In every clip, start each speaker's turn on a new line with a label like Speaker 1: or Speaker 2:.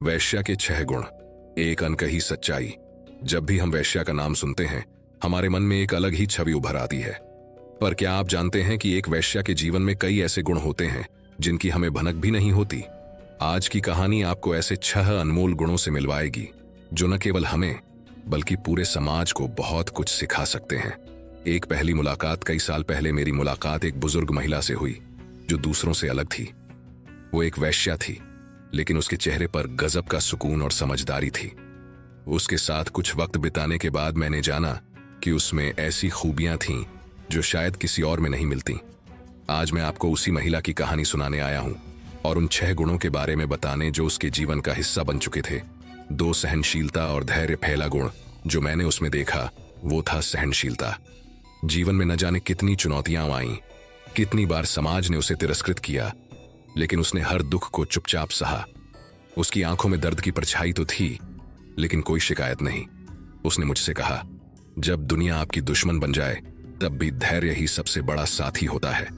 Speaker 1: वैश्या के 6 गुण। एक अनकही सच्चाई। जब भी हम वैश्या का नाम सुनते हैं, हमारे मन में एक अलग ही छवि उभर आती है। पर क्या आप जानते हैं कि एक वैश्या के जीवन में कई ऐसे गुण होते हैं जिनकी हमें भनक भी नहीं होती। आज की कहानी आपको ऐसे 6 अनमोल गुणों से मिलवाएगी जो न केवल हमें बल्कि पूरे समाज को बहुत कुछ सिखा सकते हैं। एक पहली मुलाकात। कई साल पहले मेरी मुलाकात एक बुजुर्ग महिला से हुई जो दूसरों से अलग थी। वो एक वैश्या थी, लेकिन उसके चेहरे पर गजब का सुकून और समझदारी थी। उसके साथ कुछ वक्त बिताने के बाद मैंने जाना कि उसमें ऐसी खूबियां थीं जो शायद किसी और में नहीं मिलती। आज मैं आपको उसी महिला की कहानी सुनाने आया हूं और उन 6 गुणों के बारे में बताने जो उसके जीवन का हिस्सा बन चुके थे। 2 सहनशीलता और धैर्य। पहला गुण जो मैंने उसमें देखा वो था सहनशीलता। जीवन में न जाने कितनी चुनौतियां आईं, कितनी बार समाज ने उसे तिरस्कृत किया, लेकिन उसने हर दुख को चुपचाप सहा। उसकी आंखों में दर्द की परछाई तो थी, लेकिन कोई शिकायत नहीं। उसने मुझसे कहा, जब दुनिया आपकी दुश्मन बन जाए तब भी धैर्य ही सबसे बड़ा साथी होता है।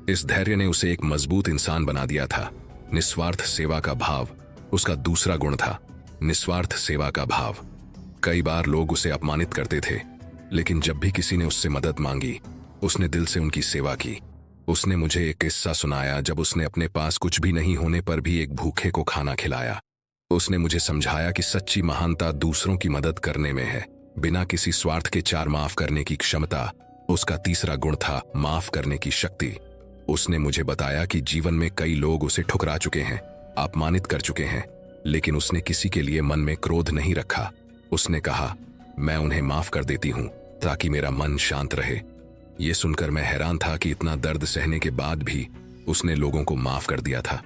Speaker 1: इस धैर्य ने उसे एक मजबूत इंसान बना दिया था। निस्वार्थ सेवा का भाव उसका दूसरा गुण था। निस्वार्थ सेवा का भाव। कई बार लोग उसे अपमानित करते थे, लेकिन जब भी किसी ने उससे मदद मांगी, उसने दिल से उनकी सेवा की। उसने मुझे एक किस्सा सुनाया जब उसने अपने पास कुछ भी नहीं होने पर भी एक भूखे को खाना खिलाया। उसने मुझे समझाया कि सच्ची महानता दूसरों की मदद करने में है, बिना किसी स्वार्थ के। 4 माफ करने की क्षमता उसका तीसरा गुण था। माफ करने की शक्ति। उसने मुझे बताया कि जीवन में कई लोग उसे ठुकरा चुके हैं, अपमानित कर चुके हैं, लेकिन उसने किसी के लिए मन में क्रोध नहीं रखा। उसने कहा, मैं उन्हें माफ कर देती हूं ताकि मेरा मन शांत रहे। ये सुनकर मैं हैरान था कि इतना दर्द सहने के बाद भी उसने लोगों को माफ कर दिया था।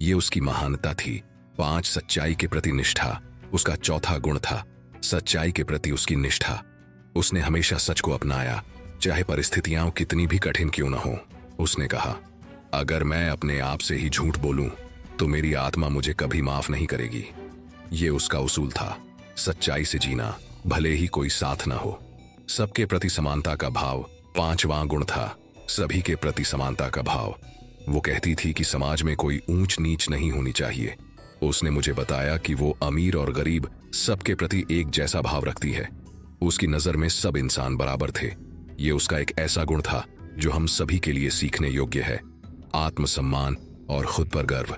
Speaker 1: ये उसकी महानता थी। 5 सच्चाई के प्रति निष्ठा उसका चौथा गुण था। सच्चाई के प्रति उसकी निष्ठा। उसने हमेशा सच को अपनाया, चाहे परिस्थितियां कितनी भी कठिन क्यों न हो। उसने कहा, अगर मैं अपने आप से ही झूठ बोलूं तो मेरी आत्मा मुझे कभी माफ नहीं करेगी। ये उसका उसूल था, सच्चाई से जीना, भले ही कोई साथ न हो। सबके प्रति समानता का भाव 5वां गुण था। सभी के प्रति समानता का भाव। वो कहती थी कि समाज में कोई ऊंच नीच नहीं होनी चाहिए। उसने मुझे बताया कि वो अमीर और गरीब सबके प्रति एक जैसा भाव रखती है। उसकी नजर में सब इंसान बराबर थे। ये उसका एक ऐसा गुण था जो हम सभी के लिए सीखने योग्य है। आत्मसम्मान और खुद पर गर्व।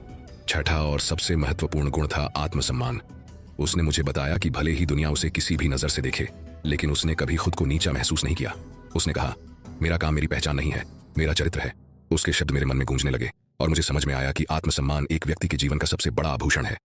Speaker 1: छठा और सबसे महत्वपूर्ण गुण था आत्मसम्मान। उसने मुझे बताया कि भले ही दुनिया उसे किसी भी नजर से देखे, लेकिन उसने कभी खुद को नीचा महसूस नहीं किया। उसने कहा, मेरा काम मेरी पहचान नहीं है, मेरा चरित्र है। उसके शब्द मेरे मन में गूंजने लगे और मुझे समझ में आया कि आत्मसम्मान एक व्यक्ति के जीवन का सबसे बड़ा आभूषण है।